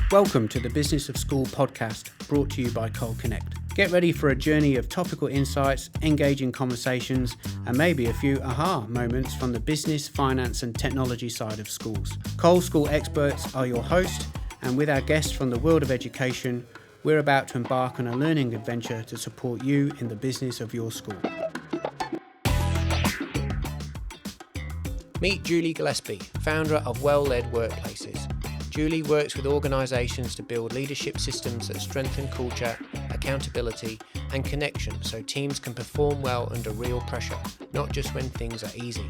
Welcome to the Business of School podcast, brought to you by Cole Connect. Get ready for a journey of topical insights, engaging conversations, and maybe a few aha moments from the business, finance, and technology side of schools. Cole School experts are your host, and with our guests from the world of education, we're about to embark on a learning adventure to support you in the business of your school. Meet Julie Gillespie, founder of Well-Led Workplaces. Julie works with organisations to build leadership systems that strengthen culture, accountability and connection so teams can perform well under real pressure, not just when things are easy.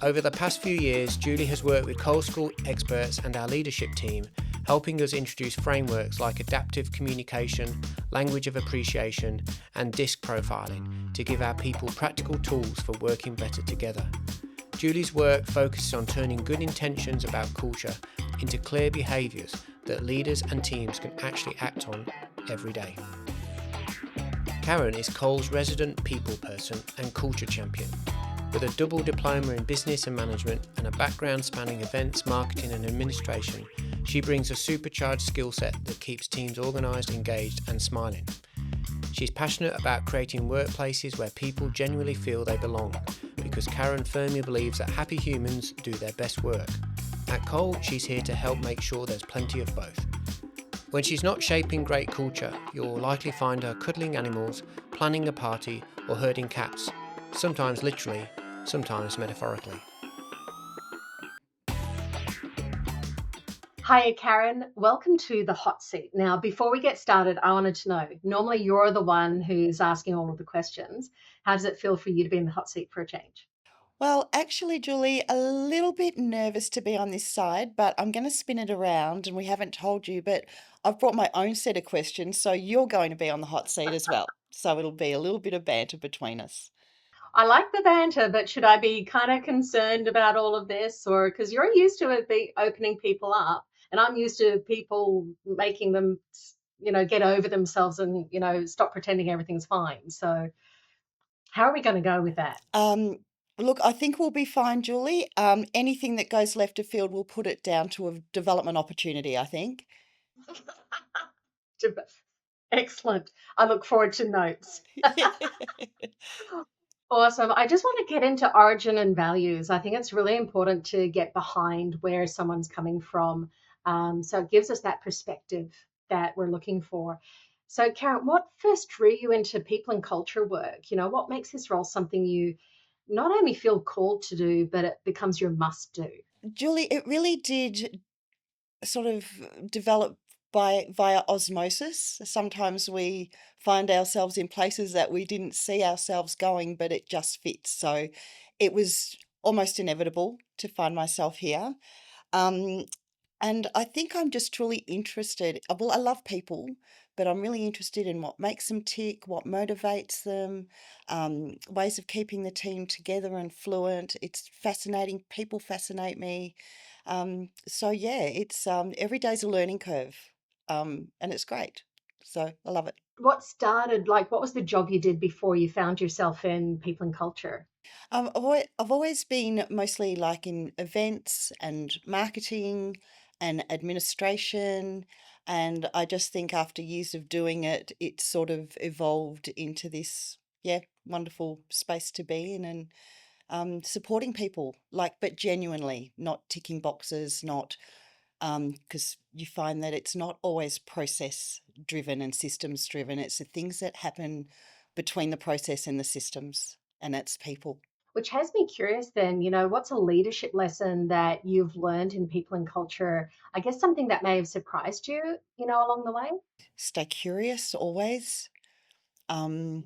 Over the past few years, Julie has worked with Cole School experts and our leadership team, helping us introduce frameworks like adaptive communication, language of appreciation and DISC profiling to give our people practical tools for working better together. Julie's work focuses on turning good intentions about culture into clear behaviours that leaders and teams can actually act on every day. Karen is Cole's resident people person and culture champion. With a double diploma in business and management and a background spanning events, marketing and administration, she brings a supercharged skill set that keeps teams organised, engaged and smiling. She's passionate about creating workplaces where people genuinely feel they belong, because Karen firmly believes that happy humans do their best work. At Cole, she's here to help make sure there's plenty of both. When she's not shaping great culture, you'll likely find her cuddling animals, planning a party, or herding cats, sometimes literally, sometimes metaphorically. Hiya, Karen. Welcome to the hot seat. Now, before we get started, I wanted to know, normally you're the one who's asking all of the questions. How does it feel for you to be in the hot seat for a change? Well, actually, Julie, a little bit nervous to be on this side, but I'm going to spin it around, and we haven't told you, but I've brought my own set of questions, so you're going to be on the hot seat as well. So it'll be a little bit of banter between us. I like the banter, but should I be kind of concerned about all of this? Or because you're used to it be opening people up, and I'm used to people making them, get over themselves and, stop pretending everything's fine. So how are we going to go with that? Look, I think we'll be fine, Julie. Anything that goes left of field, we'll put it down to a development opportunity, I think. Excellent. I look forward to notes. Awesome. I just want to get into origin and values. I think it's really important to get behind where someone's coming from. So it gives us that perspective that we're looking for. So, Karen, what first drew you into people and culture work? What makes this role something you not only feel called to do, but it becomes your must do? Julie, it really did sort of develop via osmosis. Sometimes we find ourselves in places that we didn't see ourselves going, but it just fits. So it was almost inevitable to find myself here. And I think I'm just truly interested. Well, I love people, but I'm really interested in what makes them tick, what motivates them, ways of keeping the team together and fluent. It's fascinating. People fascinate me. So yeah, it's every day's a learning curve, and it's great. So I love it. What was the job you did before you found yourself in people and culture? I've always been mostly like in events and marketing and administration, and I just think after years of doing it, it sort of evolved into this, yeah, wonderful space to be in, and supporting people, like, but genuinely, not ticking boxes, not because you find that it's not always process driven and systems driven. It's the things that happen between the process and the systems, and that's people. Which has me curious then, what's a leadership lesson that you've learned in people and culture? I guess something that may have surprised you, along the way? Stay curious always. And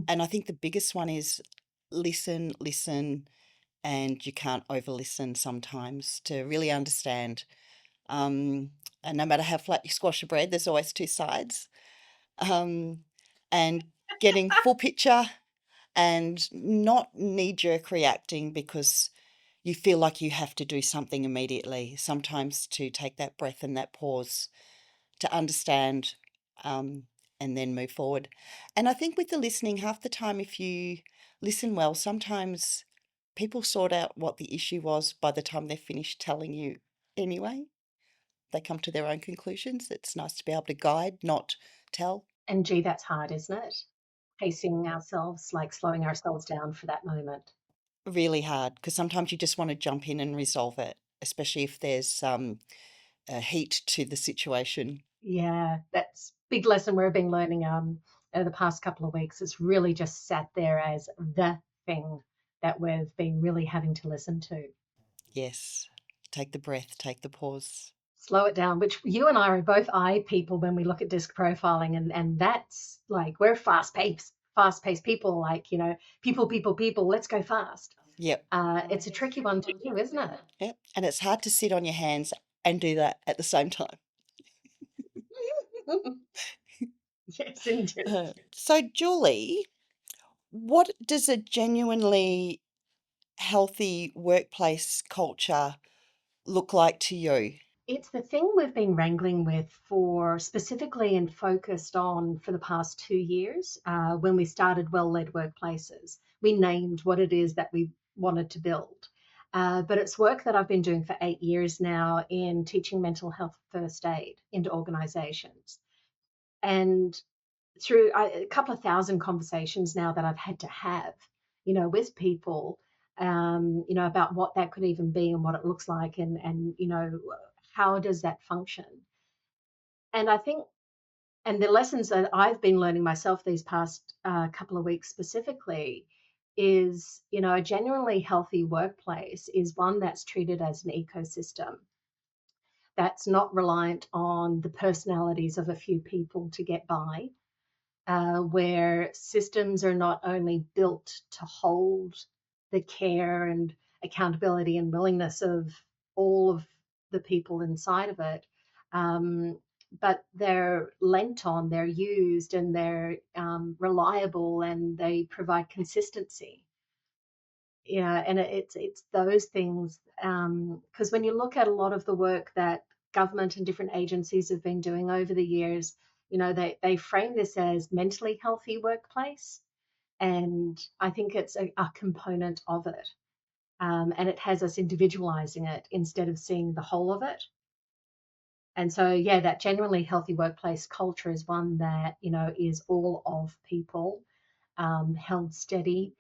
I think the biggest one is listen, and you can't over listen sometimes to really understand. And no matter how flat you squash a bread, there's always two sides. Um, and getting full picture and not knee-jerk reacting because you feel like you have to do something immediately. Sometimes to take that breath and that pause to understand, and then move forward. And I think with the listening, half the time, if you listen well, sometimes people sort out what the issue was by the time they're finished telling you anyway. they come to their own conclusions. It's nice to be able to guide, not tell. And gee, that's hard, isn't it? Pacing ourselves, like slowing ourselves down for that moment. Really hard, because sometimes you just want to jump in and resolve it, especially if there's a heat to the situation. Yeah, that's big lesson we've been learning over the past couple of weeks. It's really just sat there as the thing that we've been really having to listen to. Yes. Take the breath, take the pause. Slow it down, which you and I are both I people when we look at disc profiling, and that's like we're fast paced people, like, people, let's go fast. Yep. It's a tricky one to do, isn't it? Yep. And it's hard to sit on your hands and do that at the same time. Yes, indeed. So, Julie, what does a genuinely healthy workplace culture look like to you? It's the thing we've been wrangling with for specifically and focused on for the past 2 years. When we started well-led workplaces, we named what it is that we wanted to build. But it's work that I've been doing for 8 years now in teaching mental health first aid into organizations. And through a couple of thousand conversations now that I've had to have, with people, about what that could even be and what it looks like, and how does that function? And I think, and the lessons that I've been learning myself these past couple of weeks specifically is, a genuinely healthy workplace is one that's treated as an ecosystem that's not reliant on the personalities of a few people to get by, where systems are not only built to hold the care and accountability and willingness of all of the people inside of it, um, but they're lent on, they're used, and they're reliable, and they provide consistency. Yeah, and it's those things, because when you look at a lot of the work that government and different agencies have been doing over the years, they frame this as mentally healthy workplace, and I think it's a component of it, and it has us individualizing it instead of seeing the whole of it. And so, yeah, that genuinely healthy workplace culture is one that, is all of people, held steady,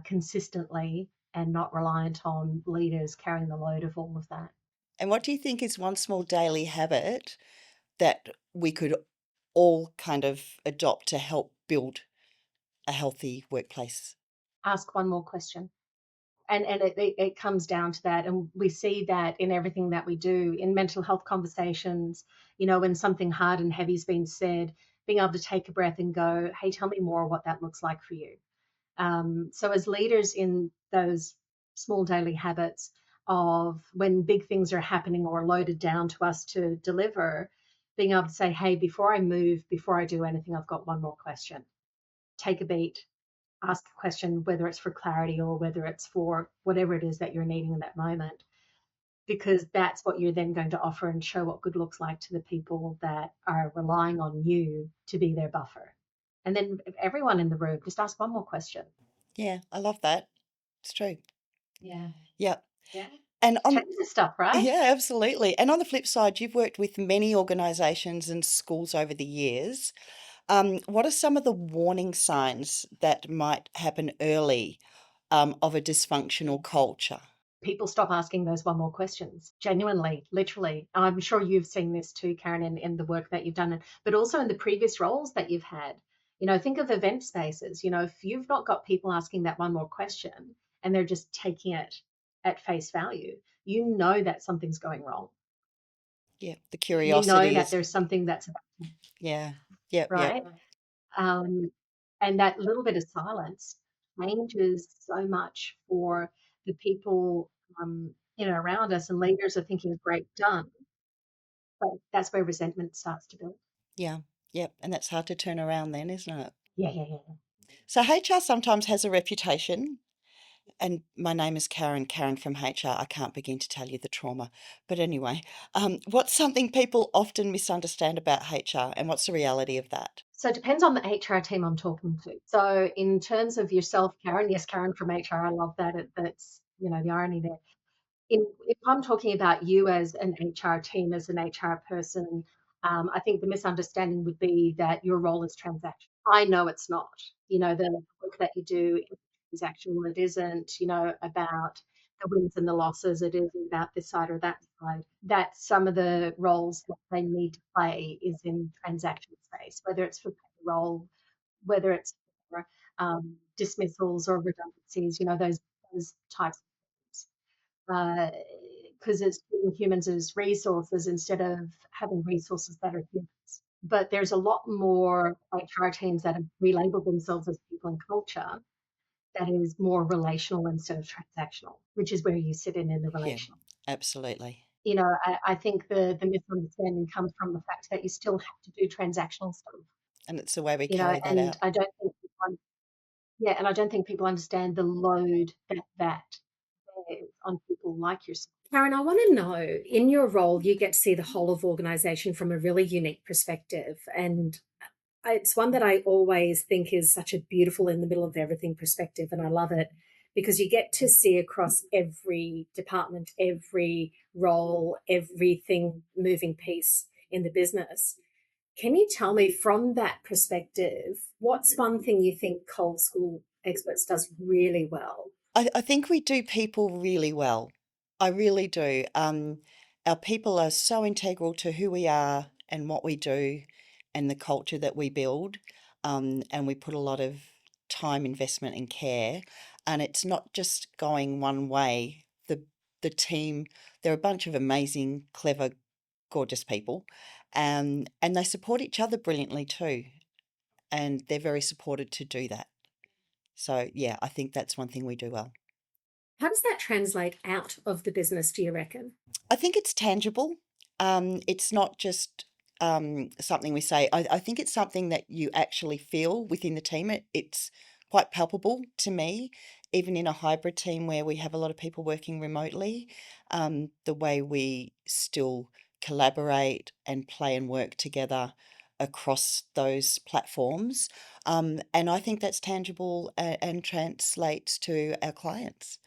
consistently, and not reliant on leaders carrying the load of all of that. And what do you think is one small daily habit that we could all kind of adopt to help build a healthy workplace? Ask one more question. And it comes down to that. And we see that in everything that we do in mental health conversations, when something hard and heavy's been said, being able to take a breath and go, hey, tell me more what that looks like for you. So, as leaders in those small daily habits of when big things are happening or loaded down to us to deliver, being able to say, hey, before I move, before I do anything, I've got one more question. Take a beat, ask a question, whether it's for clarity or whether it's for whatever it is that you're needing in that moment, because that's what you're then going to offer and show what good looks like to the people that are relying on you to be their buffer. And then everyone in the room, just ask one more question. Yeah, I love that. It's true. Yeah. Yeah. Yeah. And on Changes stuff, right? yeah, absolutely. And on the flip side, you've worked with many organisations and schools over the years. What are some of the warning signs that might happen early of a dysfunctional culture? People stop asking those one more questions. Genuinely, literally. I'm sure you've seen this too, Karen, in the work that you've done, but also in the previous roles that you've had. Think of event spaces. If you've not got people asking that one more question and they're just taking it at face value, that something's going wrong. Yeah, the You know curiosity that is, there's something that's yeah, yep, yep. right. And that little bit of silence changes so much for the people, around us, and leaders are thinking, great, done. But that's where resentment starts to build. Yeah, yep. And that's hard to turn around then, isn't it? Yeah, yeah, yeah. So HR sometimes has a reputation, and my name is Karen from HR. I can't begin to tell you the trauma. But anyway, what's something people often misunderstand about HR, and what's the reality of that? So it depends on the HR team I'm talking to. So in terms of yourself, Karen, yes, Karen from HR, I love that. That's, the irony there. if I'm talking about you as an HR team, as an HR person, I think the misunderstanding would be that your role is transactional. I know it's not. The work that you do is transactional. It isn't, about the wins and the losses. It isn't about this side or that side. That some of the roles that they need to play is in transaction space, whether it's for payroll, whether it's for dismissals or redundancies, those types of things, because it's treating humans as resources instead of having resources that are humans. But there's a lot more HR teams that have relabeled themselves as people and culture that is more relational instead of transactional, which is where you sit in the Yeah, relational. absolutely. I think the misunderstanding comes from the fact that you still have to do transactional stuff, And it's the way we carry that and out. I don't think yeah, and I don't think people understand the load that bears on people like yourself. Karen, I want to know, in your role, you get to see the whole of organisation from a really unique perspective. And it's one that I always think is such a beautiful in the middle of everything perspective. And I love it because you get to see across every department, every role, everything moving piece in the business. Can you tell me from that perspective, what's one thing you think Cold School Experts does really well? I think we do people really well. I really do. Our people are so integral to who we are and what we do and the culture that we build. And we put a lot of time, investment, and care. And it's not just going one way. The team, they're a bunch of amazing, clever, gorgeous people. And they support each other brilliantly too. And they're very supported to do that. So, yeah, I think that's one thing we do well. How does that translate out of the business, do you reckon? I think it's tangible. It's not just something we say. I think it's something that you actually feel within the team. It's quite palpable to me, even in a hybrid team where we have a lot of people working remotely. The way we still collaborate and play and work together across those platforms. And I think that's tangible and translates to our clients,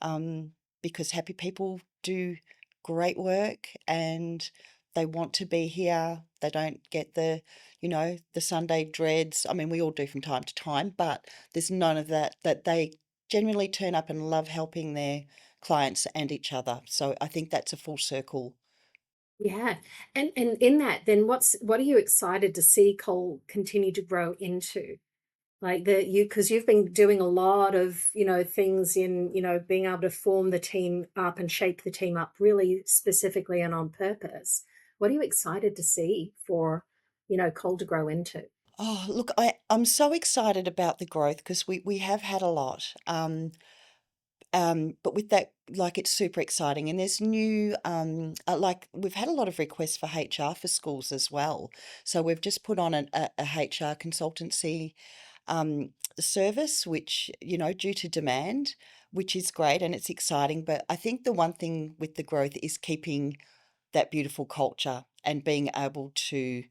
um, because happy people do great work and they want to be here. They don't get the Sunday dreads. I mean, we all do from time to time, but there's none of that, that they genuinely turn up and love helping their clients and each other. So I think that's a full circle. Yeah. And in that, then what are you excited to see Cole continue to grow into? Like because you've been doing a lot of, things in, being able to form the team up and shape the team up really specifically and on purpose. What are you excited to see for, Cole to grow into? Oh, look, I'm so excited about the growth because we have had a lot. But with that, like, it's super exciting, and there's new, like, we've had a lot of requests for HR for schools as well. So we've just put on a HR consultancy service, which, due to demand, which is great and it's exciting. But I think the one thing with the growth is keeping that beautiful culture and being able to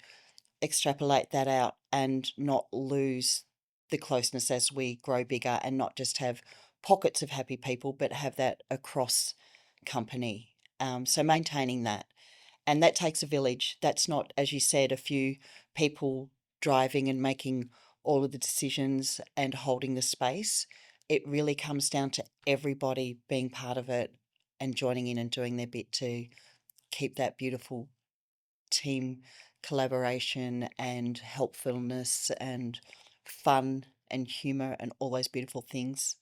extrapolate that out and not lose the closeness as we grow bigger and not just have pockets of happy people, but have that across company. So maintaining that. And that takes a village. That's not, as you said, a few people driving and making all of the decisions and holding the space. It really comes down to everybody being part of it and joining in and doing their bit to keep that beautiful team collaboration and helpfulness and fun and humor and all those beautiful things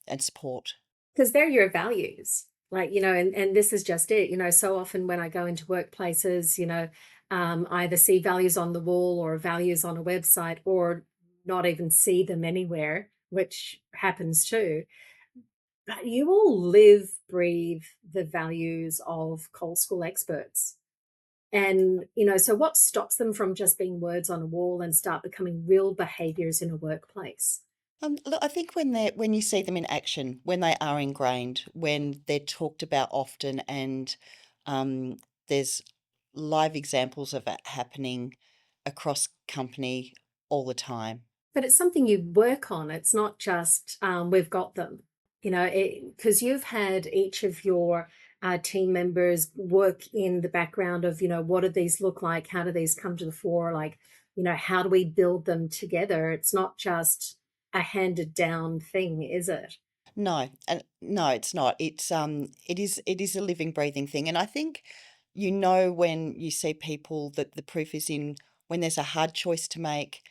and support. Because they're your values, like, and this is just it. So often when I go into workplaces, I either see values on the wall or values on a website or not even see them anywhere, which happens too. But you all live, breathe the values of Coal School Experts. And, so what stops them from just being words on a wall and start becoming real behaviors in a workplace? Look, I think when you see them in action, when they are ingrained, when they're talked about often, and there's live examples of it happening across company all the time. But it's something you work on. It's not just we've got them, because you've had each of your team members work in the background of, what do these look like? How do these come to the fore? Like, how do we build them together? It's not just a handed down thing, is it? No, and no, it's not. It is a living, breathing thing. And I think when you see people that the proof is in when there's a hard choice to make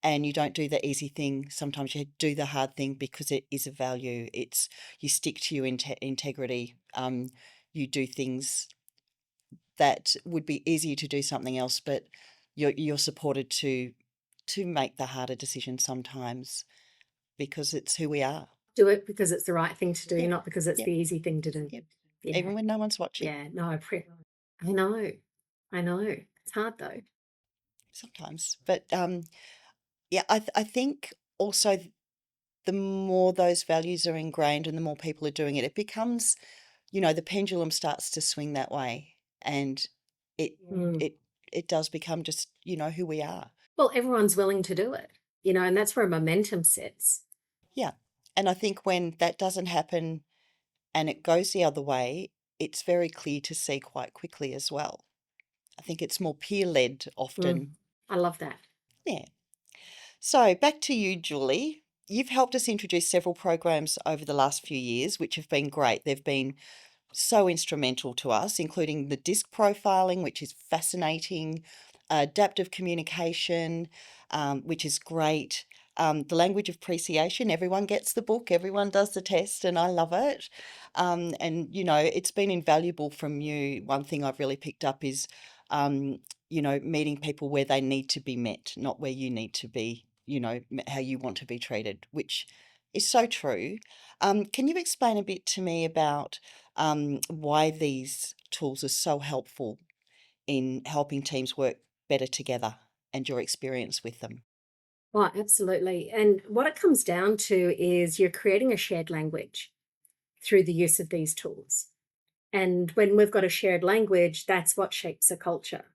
and you don't do the easy thing. Sometimes you do the hard thing because it is a value. It's you stick to your integrity. You do things that would be easier to do something else, but you're supported to make the harder decision sometimes because it's who we are. Do it because it's the right thing to do, Yep. not because it's Yep. the easy thing to do. Yep. Yeah. Even when no one's watching. Yeah. No, I know. I know. It's hard though. Sometimes. But yeah, I think also the more those values are ingrained and the more people are doing it, it becomes, the pendulum starts to swing that way, and it Mm. it does become just, who we are. Well, everyone's willing to do it, and that's where momentum sits. Yeah. And I think when that doesn't happen and it goes the other way, it's very clear to see quite quickly as well. I think it's more peer-led often. I love that. Yeah. So back to you, Julie. You've helped us introduce several programs over the last few years, which have been great. They've been so instrumental to us, including the disc profiling, which is fascinating, adaptive communication, which is great. The language of appreciation, everyone gets the book, everyone does the test, and I love it. And, it's been invaluable from you. One thing I've really picked up is, meeting people where they need to be met, not where you need to be, how you want to be treated, which is so true. Can you explain a bit to me about why these tools are so helpful in helping teams work better together and your experience with them? Oh, absolutely. And what it comes down to is you're creating a shared language through the use of these tools. And when we've got a shared language, that's what shapes a culture.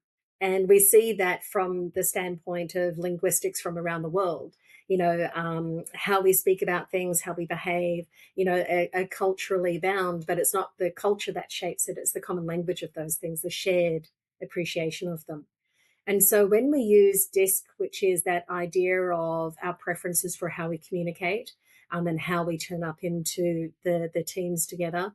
And we see that from the standpoint of linguistics from around the world, how we speak about things, how we behave, are culturally bound, but it's not the culture that shapes it, it's the common language of those things, the shared appreciation of them. And so when we use DISC, which is that idea of our preferences for how we communicate, and how we turn up into the teams together,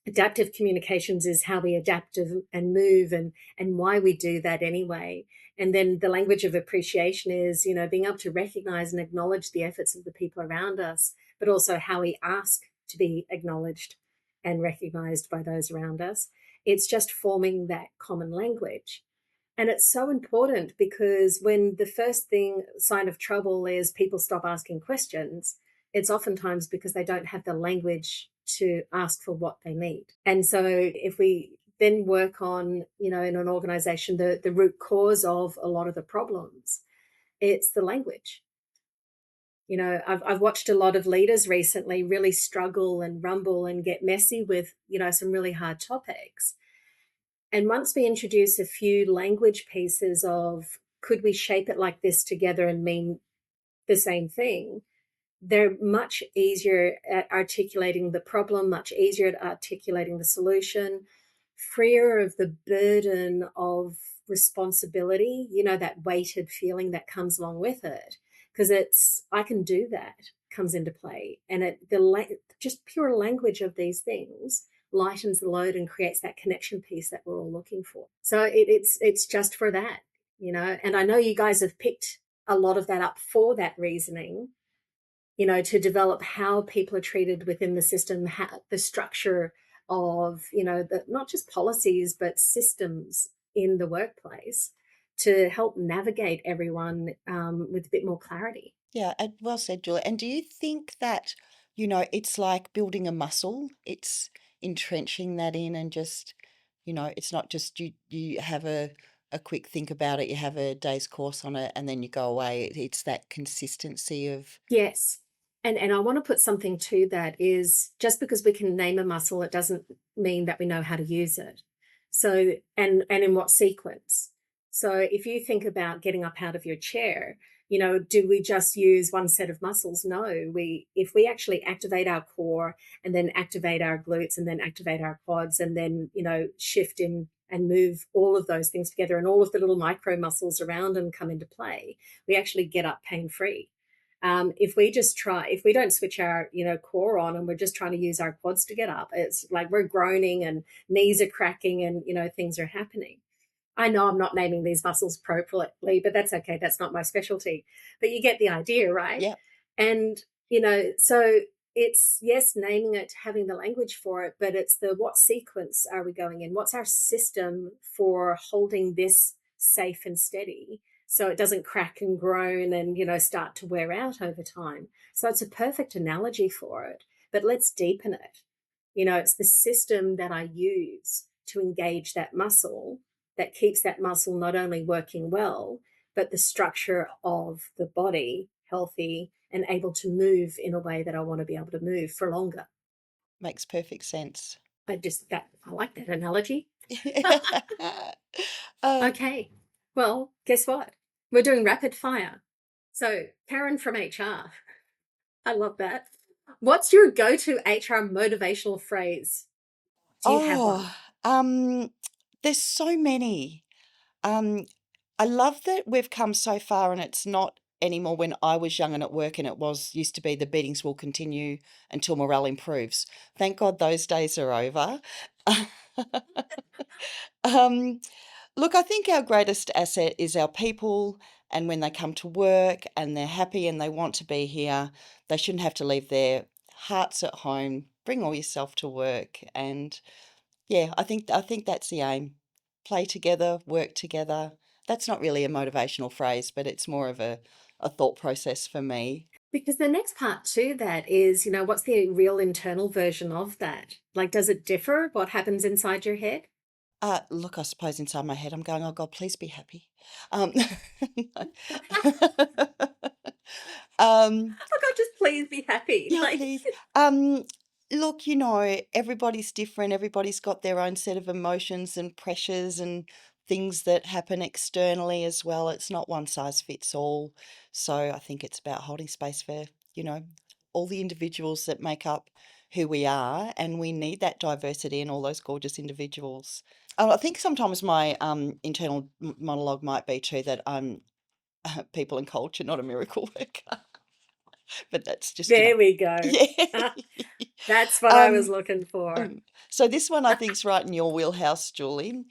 adaptive communications is how we adapt and move and why we do that anyway. And then the language of appreciation is, being able to recognize and acknowledge the efforts of the people around us, but also how we ask to be acknowledged and recognized by those around us. It's just forming that common language. And it's so important because when the first sign of trouble is people stop asking questions, it's oftentimes because they don't have the language to ask for what they need. And so if we then work on, in an organization, the root cause of a lot of the problems, it's the language. I've watched a lot of leaders recently really struggle and rumble and get messy with, some really hard topics. And once we introduce a few language pieces of could we shape it like this together and mean the same thing, they're much easier at articulating the problem, much easier at articulating the solution, freer of the burden of responsibility, that weighted feeling that comes along with it. Because I can do that comes into play. And just pure language of these things lightens the load and creates that connection piece that we're all looking for. So it's just for that, and I know you guys have picked a lot of that up for that reasoning, to develop how people are treated within the system, the structure of, not just policies, but systems in the workplace to help navigate everyone with a bit more clarity. Yeah, well said, Julie. And do you think that, it's like building a muscle? It's entrenching that in and just, it's not just you have a quick think about it, you have a day's course on it, and then you go away. It's that consistency of. Yes. And I want to put something to that is just because we can name a muscle, it doesn't mean that we know how to use it. So, and in what sequence. So if you think about getting up out of your chair, Do we just use one set of muscles? No, if we actually activate our core and then activate our glutes and then activate our quads and then, shift in and move all of those things together and all of the little micro muscles around them come into play, we actually get up pain free. If we don't switch our, core on and we're just trying to use our quads to get up, it's like we're groaning and knees are cracking and, things are happening. I know I'm not naming these muscles appropriately, but that's okay. That's not my specialty. But you get the idea, right? Yeah. And, so it's, yes, naming it, having the language for it, but it's what sequence are we going in? What's our system for holding this safe and steady so it doesn't crack and groan and, start to wear out over time? So it's a perfect analogy for it, but let's deepen it. It's the system that I use to engage that muscle that keeps that muscle not only working well, but the structure of the body healthy and able to move in a way that I want to be able to move for longer. Makes perfect sense. I like that analogy. Um, Okay. Well, guess what? We're doing rapid fire. So, Karen from HR. I love that. What's your go-to HR motivational phrase? Do you have one? There's so many. I love that we've come so far and it's not anymore when I was young and at work and it used to be the beatings will continue until morale improves. Thank God those days are over. Look, I think our greatest asset is our people, and when they come to work and they're happy and they want to be here, they shouldn't have to leave their hearts at home. Bring all yourself to work, and yeah, I think that's the aim. Play together, work together. That's not really a motivational phrase, but it's more of a thought process for me. Because the next part to that is, what's the real internal version of that? Like, does it differ what happens inside your head? Look, I suppose inside my head I'm going, oh God, please be happy. Um, Oh God, just please be happy. yeah, Like, please. Look, everybody's different. Everybody's got their own set of emotions and pressures and things that happen externally as well. It's not one size fits all. So I think it's about holding space for, all the individuals that make up who we are, and we need that diversity and all those gorgeous individuals. I think sometimes my internal monologue might be too that I'm people and culture, not a miracle worker. But that's just, there we go. yeah. That's what I was looking for. So this one I think is right in your wheelhouse, Julie.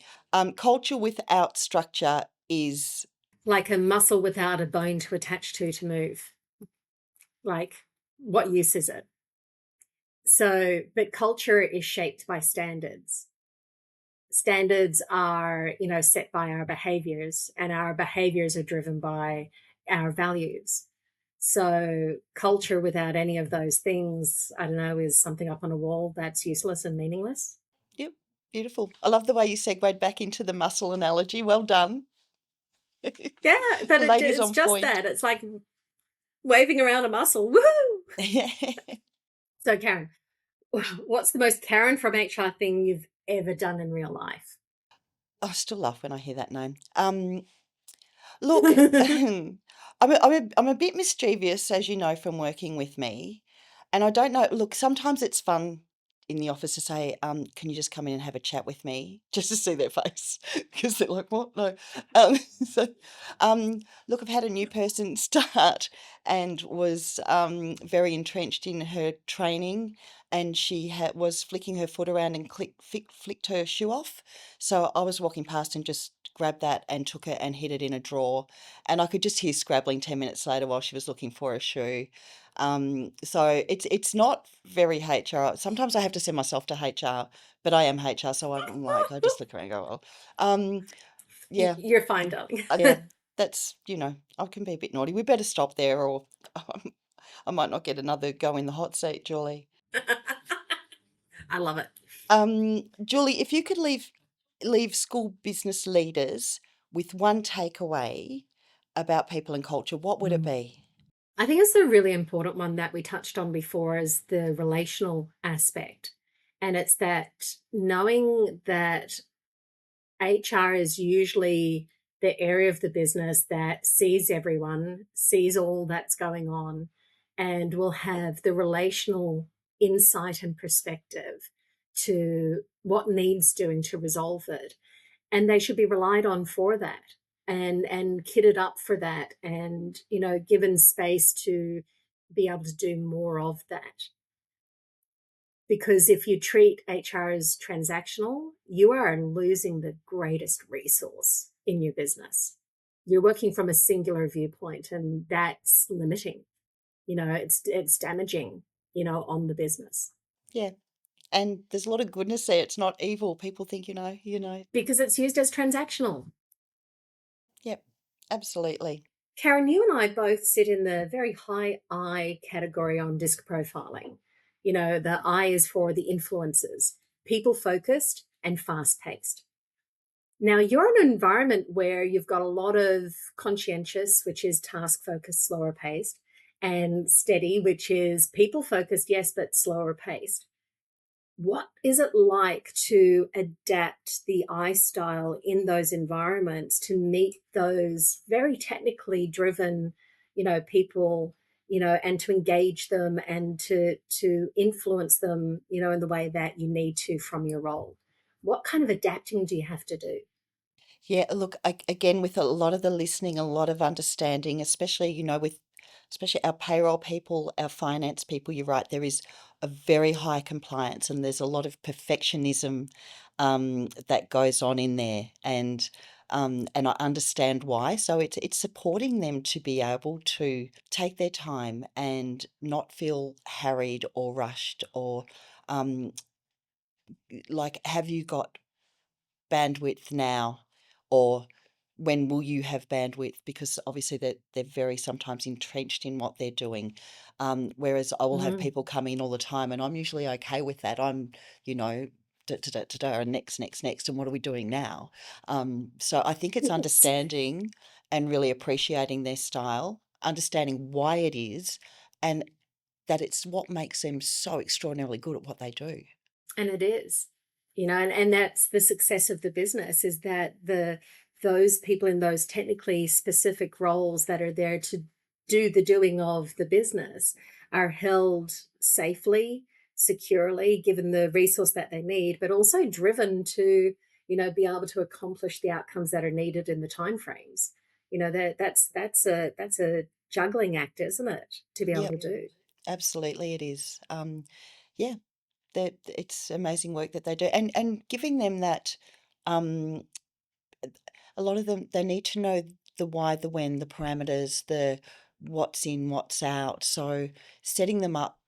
Culture without structure is Like a muscle without a bone to attach to move. Like, what use is it? So, but culture is shaped by standards. Standards are, set by our behaviors, and our behaviors are driven by our values. So culture without any of those things, I don't know, is something up on a wall that's useless and meaningless. Yep, beautiful. I love the way you segued back into the muscle analogy. Well done. Yeah, but Ladies it's on just point. that. It's like waving around a muscle. Woohoo! So Karen, what's the most Karen from HR thing you've ever done in real life? I still laugh when I hear that name. Look, I'm a bit mischievous, as you know, from working with me. And I don't know, look, sometimes it's fun in the office to say, can you just come in and have a chat with me? Just to see their face. Because they're like, what? No. Um, so, look, I've had a new person start and was very entrenched in her training. And she was flicking her foot around and flicked her shoe off. So I was walking past and just grabbed that and took it and hid it in a drawer. And I could just hear scrabbling 10 minutes later while she was looking for a shoe. So it's not very HR. Sometimes I have to send myself to HR, but I am HR, so I'm like, I just look around and go, well, yeah, You're fine, darling. yeah, that's, I can be a bit naughty. We better stop there or I might not get another go in the hot seat, Julie. I love it. Julie, if you could leave school business leaders with one takeaway about people and culture, what would it be? I think it's a really important one that we touched on before is the relational aspect. And it's that knowing that HR is usually the area of the business that sees everyone, sees all that's going on, and will have the relational insight and perspective to what needs doing to resolve it. And they should be relied on for that, and kitted up for that, and given space to be able to do more of that. Because if you treat HR as transactional, you are losing the greatest resource in your business. You're working from a singular viewpoint, and that's limiting. It's damaging, on the business. Yeah. And there's a lot of goodness there. It's not evil. People think, Because it's used as transactional. Yep, absolutely. Karen, you and I both sit in the very high I category on disc profiling. The I is for the influencers, people focused and fast paced. Now, you're in an environment where you've got a lot of conscientious, which is task focused, slower paced, and steady, which is people focused, yes, but slower paced. What is it like to adapt the I style in those environments to meet those very technically driven, people, and to engage them and to influence them, in the way that you need to from your role? What kind of adapting do you have to do? Yeah, look, again, with a lot of the listening, a lot of understanding, especially, with especially our payroll people, our finance people, you're right, there is a very high compliance and there's a lot of perfectionism that goes on in there. And I understand why. So it's supporting them to be able to take their time and not feel harried or rushed or um, like, have you got bandwidth now, or when will you have bandwidth? Because obviously they're very sometimes entrenched in what they're doing. Whereas I will have Mm. people come in all the time, and I'm usually okay with that. I'm, and next, and what are we doing now? So I think it's Yes. understanding and really appreciating their style, understanding why it is, and that it's what makes them so extraordinarily good at what they do. And it is, and that's the success of the business, is that those people in those technically specific roles that are there to do the doing of the business are held safely, securely, given the resource that they need, but also driven to, be able to accomplish the outcomes that are needed in the timeframes. That's a juggling act, isn't it, to be able Yep, to do? absolutely it is. Yeah, that it's amazing work that they do, and giving them that. Um, a lot of them, they need to know the why, the when, the parameters, the what's in, what's out. So setting them up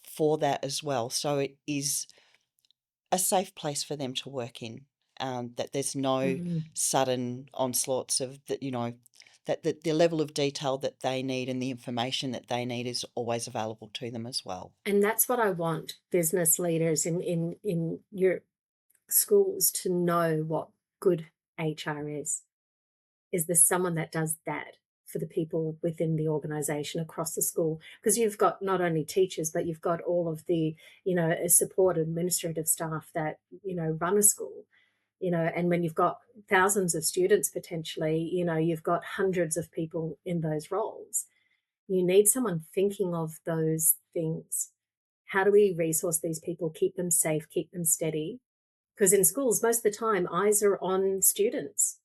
for that as well. So it is a safe place for them to work in. That there's no Mm. sudden onslaughts of that. That the level of detail that they need and the information that they need is always available to them as well. And that's what I want business leaders in your schools to know, what good HR is there someone that does that for the people within the organization across the school? Because you've got not only teachers, but you've got all of the, support administrative staff that, run a school, and when you've got thousands of students potentially, you've got hundreds of people in those roles. You need someone thinking of those things. How do we resource these people, keep them safe, keep them steady? Because in schools, most of the time, eyes are on students,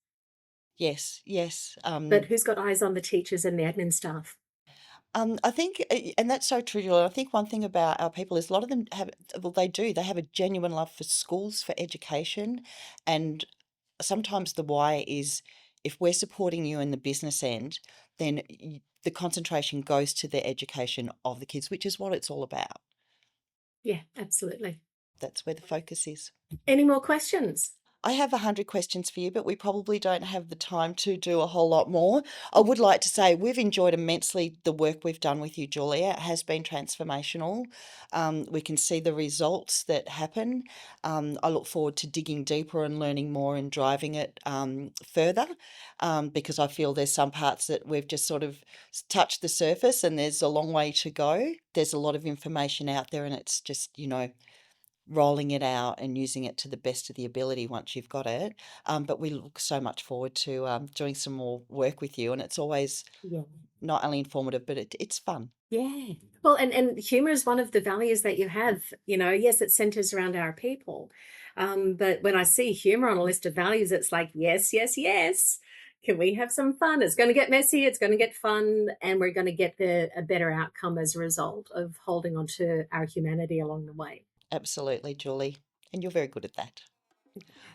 Yes, yes. but who's got eyes on the teachers and the admin staff? I think, and that's so true, Julia. I think one thing about our people is a lot of them have, well, they do, they have a genuine love for schools, for education. And sometimes the why is if we're supporting you in the business end, then the concentration goes to the education of the kids, which is what it's all about. Yeah, absolutely. That's where the focus is. Any more questions? I have 100 questions for you, but we probably don't have the time to do a whole lot more. I would like to say we've enjoyed immensely the work we've done with you, Julia. It has been transformational. We can see the results that happen. I look forward to digging deeper and learning more and driving it further, because I feel there's some parts that we've just sort of touched the surface and there's a long way to go. There's a lot of information out there and it's just, rolling it out and using it to the best of the ability once you've got it. But we look so much forward to doing some more work with you, and it's always Yeah. not only informative, but it's fun. Yeah. Well, and humor is one of the values that you have. Yes, it centers around our people. But when I see humor on a list of values, it's like, yes, yes, yes. Can we have some fun? It's going to get messy. It's going to get fun. And we're going to get a better outcome as a result of holding on to our humanity along the way. Absolutely, Julie. And you're very good at that.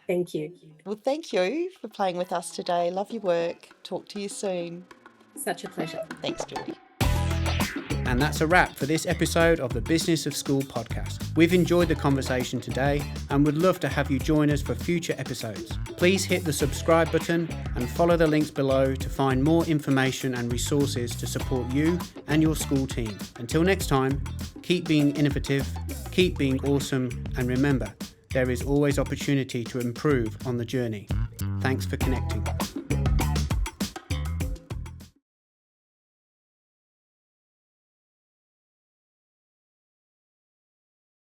Thank you. Well, thank you for playing with us today. Love your work. Talk to you soon. Such a pleasure. Thanks, Julie. And that's a wrap for this episode of the Business of School podcast. We've enjoyed the conversation today and would love to have you join us for future episodes. Please hit the subscribe button and follow the links below to find more information and resources to support you and your school team. Until next time, keep being innovative, keep being awesome, and remember, there is always opportunity to improve on the journey. Thanks for connecting.